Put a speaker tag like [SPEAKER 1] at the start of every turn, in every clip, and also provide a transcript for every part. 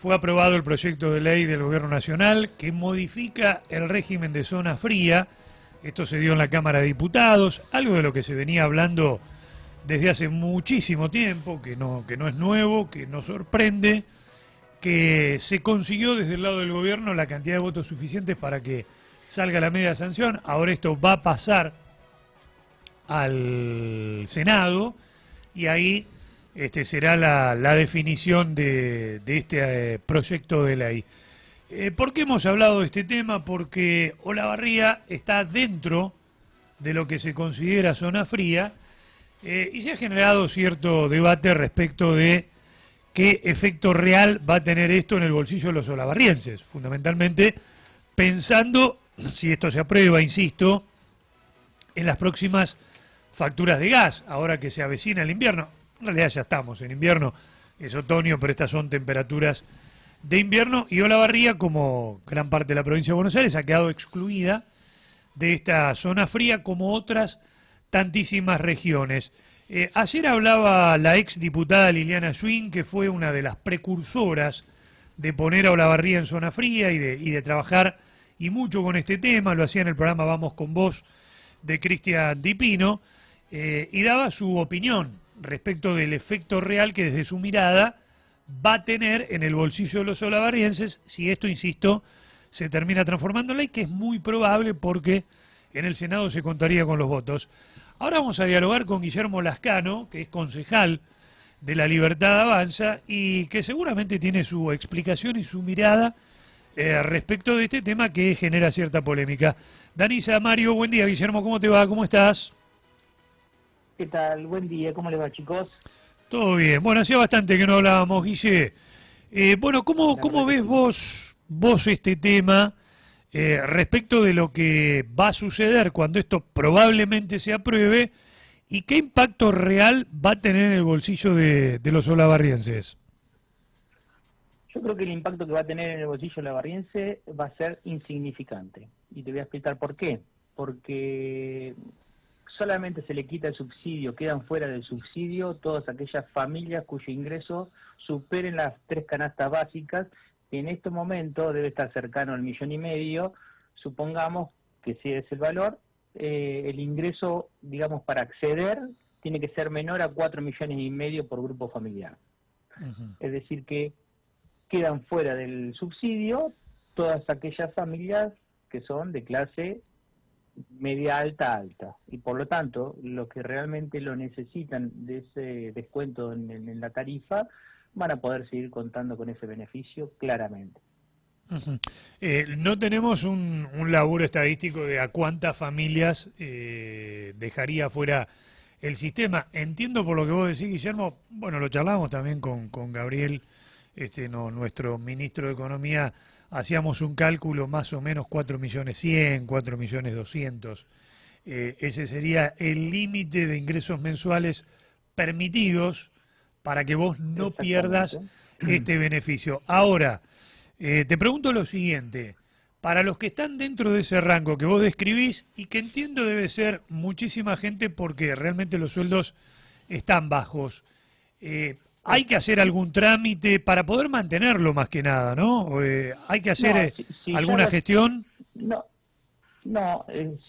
[SPEAKER 1] fue aprobado el proyecto de ley del Gobierno Nacional que modifica el régimen de zona fría. Esto se dio en la Cámara de Diputados, algo de lo que se venía hablando desde hace muchísimo tiempo, que no es nuevo, que nos sorprende, que se consiguió desde el lado del gobierno la cantidad de votos suficientes para que salga la media sanción. Ahora esto va a pasar al Senado y ahí será la definición de este proyecto de ley. ¿Por qué hemos hablado de este tema? Porque Olavarría está dentro de lo que se considera zona fría y se ha generado cierto debate respecto de qué efecto real va a tener esto en el bolsillo de los olavarrienses, fundamentalmente pensando, si esto se aprueba, insisto, en las próximas facturas de gas, ahora que se avecina el invierno. En realidad ya estamos en invierno, es otoño, pero estas son temperaturas de invierno y Olavarría, como gran parte de la provincia de Buenos Aires, ha quedado excluida de esta zona fría como otras tantísimas regiones. Ayer hablaba la ex diputada Liliana Schwinn, que fue una de las precursoras de poner a Olavarría en zona fría y de trabajar y mucho con este tema, lo hacía en el programa Vamos con Vos de Cristian Di Pino, y daba su opinión respecto del efecto real que desde su mirada va a tener en el bolsillo de los olavarrienses si esto, insisto, se termina transformando en ley, que es muy probable porque en el Senado se contaría con los votos. Ahora vamos a dialogar con Guillermo Lascano, que es concejal de La Libertad Avanza y que seguramente tiene su explicación y su mirada respecto de este tema que genera cierta polémica. Danisa, Mario, buen día. Guillermo, ¿cómo te va? ¿Cómo estás?
[SPEAKER 2] ¿Qué tal? Buen día, ¿cómo les va, chicos?
[SPEAKER 1] Todo bien. Bueno, hacía bastante que no hablábamos, Guille. Bueno, ¿cómo ves vos este tema respecto de lo que va a suceder cuando esto probablemente se apruebe y qué impacto real va a tener en el bolsillo de los olavarrienses?
[SPEAKER 2] Yo creo que el impacto que va a tener en el bolsillo olavarriense va a ser insignificante. Y te voy a explicar por qué. Porque solamente se le quita el subsidio, quedan fuera del subsidio todas aquellas familias cuyo ingreso superen las 3 canastas básicas, que en este momento debe estar cercano al 1,5 millones. Supongamos que si es el valor, el ingreso, digamos, para acceder tiene que ser menor a 4,5 millones por grupo familiar. Es decir que quedan fuera del subsidio todas aquellas familias que son de clase media alta, y por lo tanto los que realmente lo necesitan de ese descuento en la tarifa van a poder seguir contando con ese beneficio claramente.
[SPEAKER 1] No tenemos un laburo estadístico de a cuántas familias dejaría fuera el sistema. Entiendo por lo que vos decís, Guillermo, bueno, lo charlamos también con Gabriel, nuestro ministro de Economía, hacíamos un cálculo más o menos 4.100.000, 4.200.000. Ese sería el límite de ingresos mensuales permitidos para que vos no pierdas este beneficio. Ahora, te pregunto lo siguiente, para los que están dentro de ese rango que vos describís y que entiendo debe ser muchísima gente porque realmente los sueldos están bajos, hay que hacer algún trámite para poder mantenerlo más que nada, ¿no? Hay que hacer alguna gestión.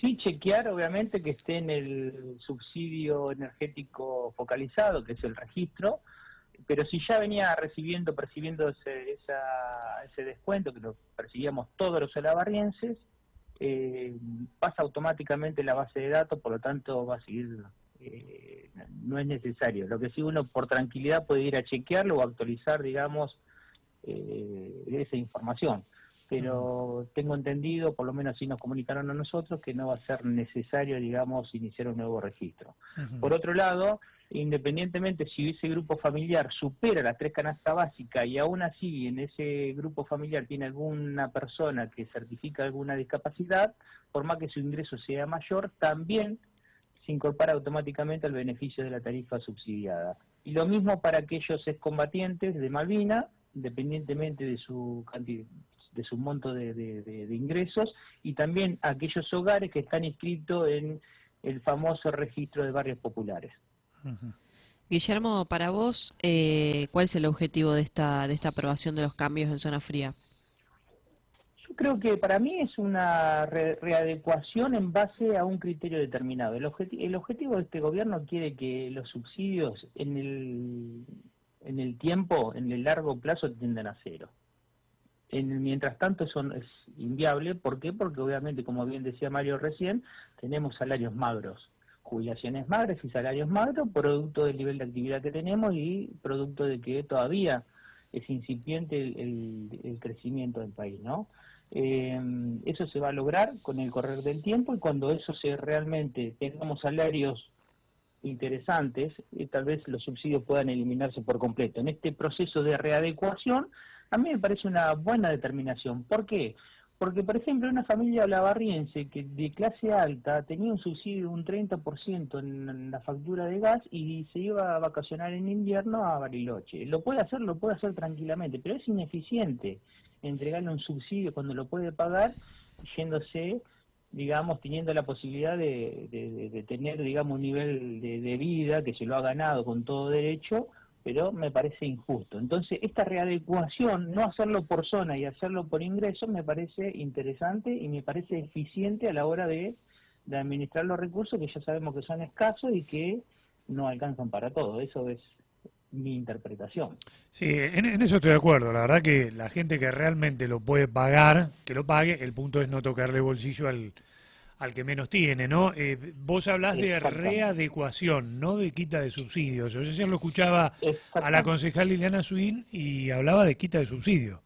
[SPEAKER 2] Sí chequear obviamente que esté en el subsidio energético focalizado, que es el registro, pero si ya venía percibiendo ese descuento, que lo percibíamos todos los olavarrienses, pasa automáticamente la base de datos, por lo tanto va a seguir, no es necesario. Lo que sí uno por tranquilidad puede ir a chequearlo o actualizar, digamos, esa información. Pero tengo entendido, por lo menos así nos comunicaron a nosotros, que no va a ser necesario, digamos, iniciar un nuevo registro. Por otro lado, independientemente si ese grupo familiar supera las 3 canastas básicas y aún así en ese grupo familiar tiene alguna persona que certifica alguna discapacidad, por más que su ingreso sea mayor, también se incorpora automáticamente al beneficio de la tarifa subsidiada. Y lo mismo para aquellos excombatientes de Malvinas, independientemente de su cantidad, de su monto de ingresos, y también aquellos hogares que están inscritos en el famoso registro de barrios populares.
[SPEAKER 3] Guillermo, para vos, ¿cuál es el objetivo de esta aprobación de los cambios en zona fría?
[SPEAKER 2] Yo creo que para mí es una readecuación en base a un criterio determinado. El objetivo de este gobierno quiere que los subsidios en el tiempo, en el largo plazo, tiendan a cero. Mientras tanto eso es inviable. ¿Por qué? Porque obviamente, como bien decía Mario recién, tenemos salarios magros, jubilaciones magras y salarios magros, producto del nivel de actividad que tenemos y producto de que todavía es incipiente el crecimiento del país, ¿no? Eso se va a lograr con el correr del tiempo, y cuando eso realmente tengamos salarios interesantes, tal vez los subsidios puedan eliminarse por completo. En este proceso de readecuación, a mí me parece una buena determinación. ¿Por qué? Porque, por ejemplo, una familia olavarriense que de clase alta tenía un subsidio de un 30% en la factura de gas y se iba a vacacionar en invierno a Bariloche. Lo puede hacer tranquilamente, pero es ineficiente entregarle un subsidio cuando lo puede pagar, yéndose, digamos, teniendo la posibilidad de tener, digamos, un nivel de vida que se lo ha ganado con todo derecho, pero me parece injusto. Entonces, esta readecuación, no hacerlo por zona y hacerlo por ingreso, me parece interesante y me parece eficiente a la hora de administrar los recursos, que ya sabemos que son escasos y que no alcanzan para todo. Eso es mi interpretación.
[SPEAKER 1] Sí, en eso estoy de acuerdo. La verdad que la gente que realmente lo puede pagar, que lo pague. El punto es no tocarle bolsillo al que menos tiene, ¿no? Vos hablás de readecuación, no de quita de subsidios. Yo ayer lo escuchaba a la concejal Liliana Swin y hablaba de quita de subsidio.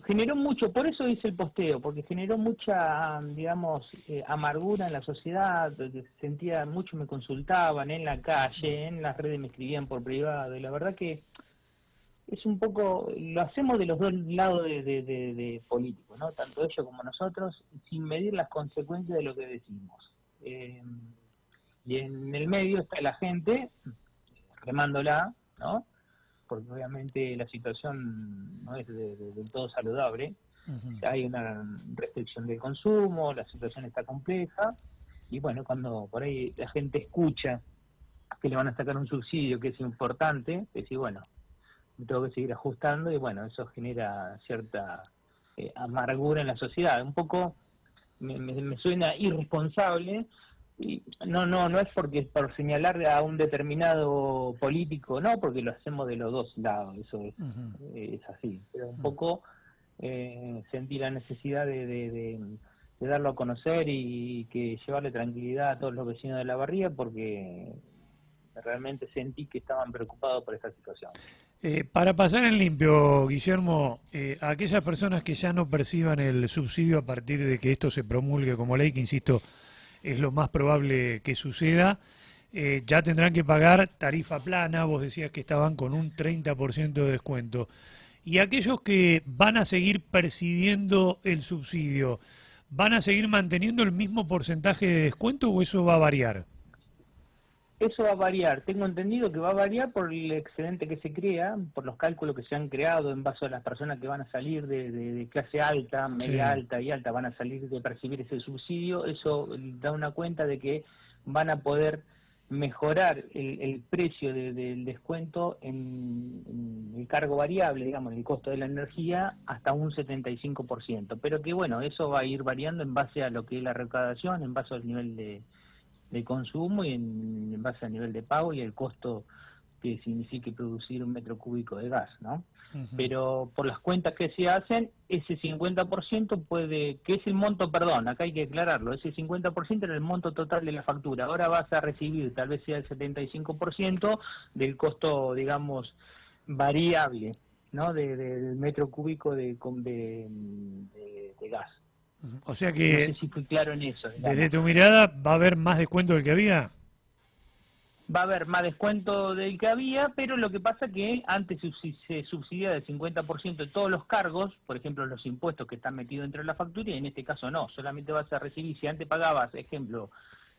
[SPEAKER 2] Generó mucho, por eso hice el posteo, porque generó mucha, digamos, amargura en la sociedad. Sentía mucho, me consultaban en la calle, en las redes me escribían por privado, y la verdad que es un poco, lo hacemos de los dos lados de políticos, ¿no? Tanto ellos como nosotros, sin medir las consecuencias de lo que decimos. Y en el medio está la gente remándola, ¿no? Porque obviamente la situación no es del todo saludable. Hay una restricción del consumo, la situación está compleja, y bueno, cuando por ahí la gente escucha que le van a sacar un subsidio que es importante, decir, bueno, me tengo que seguir ajustando, y bueno, eso genera cierta amargura en la sociedad. Un poco me suena irresponsable, y no es porque por señalar a un determinado político, no, porque lo hacemos de los dos lados, eso es así, pero un poco sentí la necesidad de darlo a conocer y que llevarle tranquilidad a todos los vecinos de La Barría, porque realmente sentí que estaban preocupados por esta situación.
[SPEAKER 1] Para pasar en limpio, Guillermo, a aquellas personas que ya no perciban el subsidio a partir de que esto se promulgue como ley, que insisto, es lo más probable que suceda, ya tendrán que pagar tarifa plana. Vos decías que estaban con un 30% de descuento. Y aquellos que van a seguir percibiendo el subsidio, ¿van a seguir manteniendo el mismo porcentaje de descuento o eso va a variar?
[SPEAKER 2] Eso va a variar, tengo entendido que va a variar por el excedente que se crea, por los cálculos que se han creado en base a las personas que van a salir de clase alta, media alta y alta, van a salir de percibir ese subsidio. Eso da una cuenta de que van a poder mejorar el precio del descuento en el cargo variable, digamos, en el costo de la energía, hasta un 75%. Pero que bueno, eso va a ir variando en base a lo que es la recaudación, en base al nivel de consumo y en base al nivel de pago y el costo que signifique producir un metro cúbico de gas, ¿no? Pero por las cuentas que se hacen, ese 50% puede, que es el monto, perdón, acá hay que aclararlo, ese 50% era el monto total de la factura. Ahora vas a recibir, tal vez sea el 75% del costo, digamos, variable, ¿no? Del metro cúbico de gas.
[SPEAKER 1] O sea que,
[SPEAKER 2] no sé si fui claro en eso,
[SPEAKER 1] desde tu mirada, ¿va a haber más descuento del que había?
[SPEAKER 2] Va a haber más descuento del que había, pero lo que pasa que antes se subsidiaba el 50% de todos los cargos, por ejemplo, los impuestos que están metidos dentro de la factura, y en este caso no, solamente vas a recibir, si antes pagabas, ejemplo,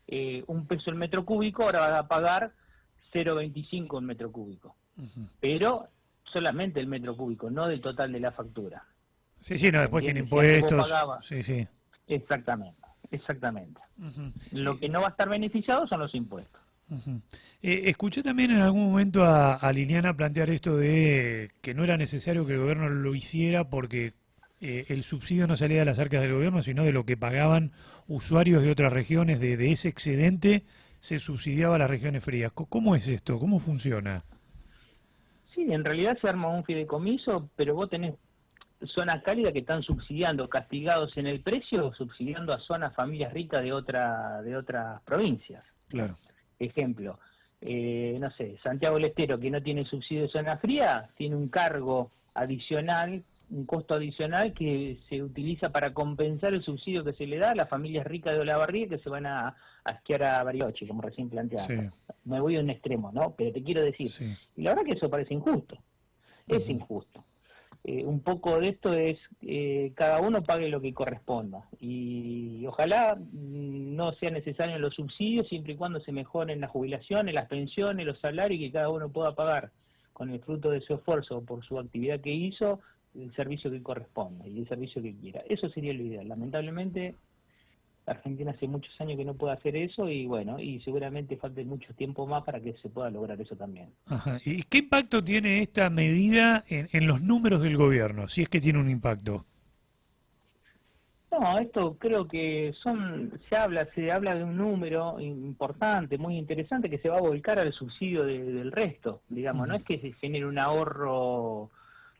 [SPEAKER 2] $1 el metro cúbico, ahora vas a pagar 0,25 el metro cúbico. Pero solamente el metro cúbico, no del total de la factura.
[SPEAKER 1] Sí, no, después tiene impuestos.
[SPEAKER 2] Sí. Exactamente. Lo que no va a estar beneficiado son los impuestos.
[SPEAKER 1] Ujú. Escuché también en algún momento a Liliana plantear esto de que no era necesario que el gobierno lo hiciera porque el subsidio no salía de las arcas del gobierno, sino de lo que pagaban usuarios de otras regiones, de ese excedente se subsidiaba a las regiones frías. ¿Cómo es esto? ¿Cómo funciona?
[SPEAKER 2] Sí, en realidad se arma un fideicomiso, pero vos tenés zonas cálidas que están subsidiando, castigados en el precio, subsidiando a zonas, familias ricas de otras provincias.
[SPEAKER 1] Claro.
[SPEAKER 2] Ejemplo, no sé, Santiago del Estero, que no tiene subsidio de zona fría, tiene un cargo adicional, un costo adicional que se utiliza para compensar el subsidio que se le da a las familias ricas de Olavarría que se van a esquiar a Bariloche, como recién planteaba.
[SPEAKER 1] Sí,
[SPEAKER 2] Me voy a un extremo, ¿no? Pero te quiero decir,
[SPEAKER 1] sí.
[SPEAKER 2] y la verdad que eso parece injusto, es injusto. Un poco de esto es cada uno pague lo que corresponda y ojalá no sea necesario los subsidios siempre y cuando se mejoren las jubilaciones, las pensiones, los salarios y que cada uno pueda pagar con el fruto de su esfuerzo por su actividad que hizo el servicio que corresponda y el servicio que quiera. Eso sería lo ideal. Lamentablemente Argentina hace muchos años que no puede hacer eso y bueno, y seguramente falte mucho tiempo más para que se pueda lograr eso también.
[SPEAKER 1] Ajá. ¿Y qué impacto tiene esta medida en los números del gobierno, si es que tiene un impacto?
[SPEAKER 2] No, esto creo que se habla de un número importante, muy interesante, que se va a volcar al subsidio del resto, digamos, no es que se genere un ahorro,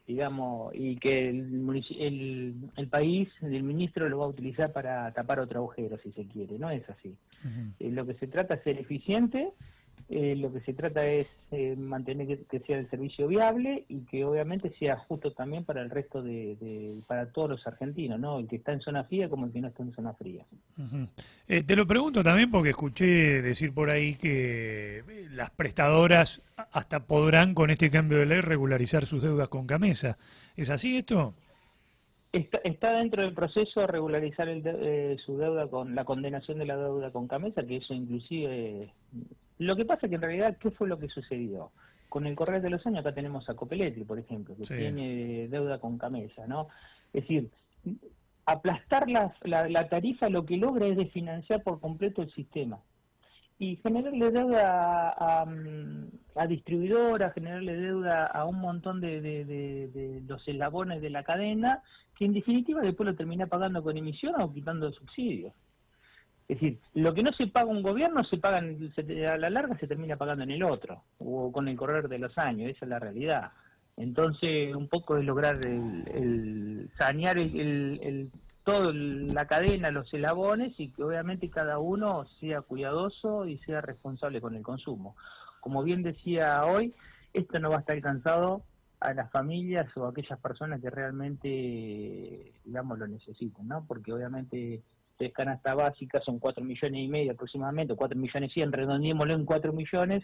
[SPEAKER 2] digamos, y que el país, el ministro lo va a utilizar para tapar otro agujero, si se quiere, no es así. Lo que se trata es ser eficiente, lo que se trata es mantener que sea el servicio viable y que obviamente sea justo también para el resto para todos los argentinos, ¿no? El que está en zona fría como el que no está en zona fría.
[SPEAKER 1] Ujú. Te lo pregunto también porque escuché decir por ahí que las prestadoras hasta podrán con este cambio de ley regularizar sus deudas con Camesa. ¿Es así esto?
[SPEAKER 2] Está dentro del proceso regularizar su deuda con la condenación de la deuda con Camesa, que eso inclusive... Lo que pasa que en realidad, ¿qué fue lo que sucedió? Con el correr de los años acá tenemos a Copeletri, por ejemplo, que
[SPEAKER 1] Sí.
[SPEAKER 2] tiene deuda con Camesa, ¿no? Es decir, aplastar la tarifa lo que logra es desfinanciar por completo el sistema. Y generarle deuda a distribuidoras, generarle deuda a un montón de los eslabones de la cadena, que en definitiva después lo termina pagando con emisión o quitando subsidios. Es decir, lo que no se paga un gobierno se paga a la larga se termina pagando en el otro, o con el correr de los años, esa es la realidad. Entonces, un poco es lograr sanear toda la cadena, los eslabones, y que obviamente cada uno sea cuidadoso y sea responsable con el consumo. Como bien decía hoy, esto no va a estar alcanzado a las familias o a aquellas personas que realmente, digamos, lo necesiten, ¿no? Porque obviamente 3 canastas básicas son 4,5 millones aproximadamente, 4,100,000, redondeémoslo en 4 millones.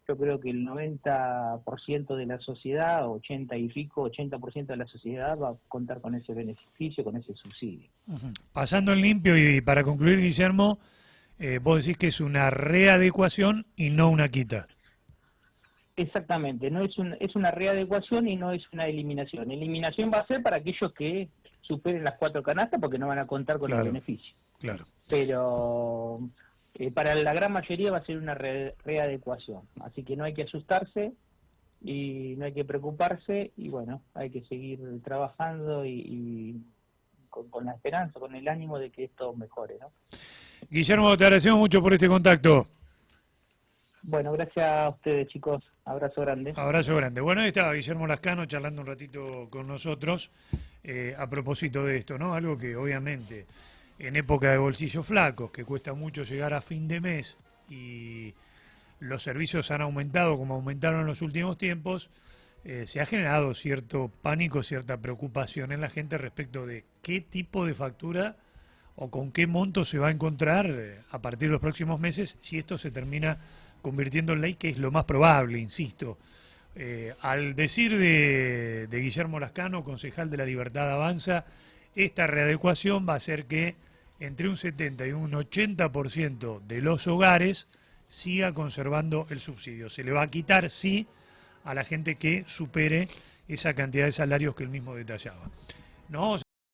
[SPEAKER 2] Yo creo que el 90% de la sociedad, 80 y pico, 80% de la sociedad va a contar con ese beneficio, con ese subsidio.
[SPEAKER 1] Ujú. Pasando en limpio y para concluir, Guillermo, vos decís que es una readecuación y no una quita.
[SPEAKER 2] Exactamente, no es una readecuación y no es una eliminación. Eliminación va a ser para aquellos que superen las 4 canastas porque no van a contar con
[SPEAKER 1] Claro.
[SPEAKER 2] el beneficio.
[SPEAKER 1] Claro.
[SPEAKER 2] Pero para la gran mayoría va a ser una readecuación. Así que no hay que asustarse y no hay que preocuparse y bueno, hay que seguir trabajando y con la esperanza, con el ánimo de que esto mejore, ¿no?
[SPEAKER 1] Guillermo, te agradecemos mucho por este contacto.
[SPEAKER 2] Bueno, gracias a ustedes, chicos. Abrazo grande.
[SPEAKER 1] Abrazo grande. Bueno, ahí estaba Guillermo Lascano charlando un ratito con nosotros a propósito de esto, ¿no? Algo que obviamente en época de bolsillos flacos, que cuesta mucho llegar a fin de mes y los servicios han aumentado como aumentaron en los últimos tiempos, se ha generado cierto pánico, cierta preocupación en la gente respecto de qué tipo de factura o con qué monto se va a encontrar a partir de los próximos meses si esto se termina convirtiendo en ley, que es lo más probable, insisto. Al decir de Guillermo Lascano, concejal de La Libertad Avanza, esta readecuación va a hacer que entre un 70 y un 80% de los hogares siga conservando el subsidio. Se le va a quitar, sí, a la gente que supere esa cantidad de salarios que él mismo detallaba. No vamos a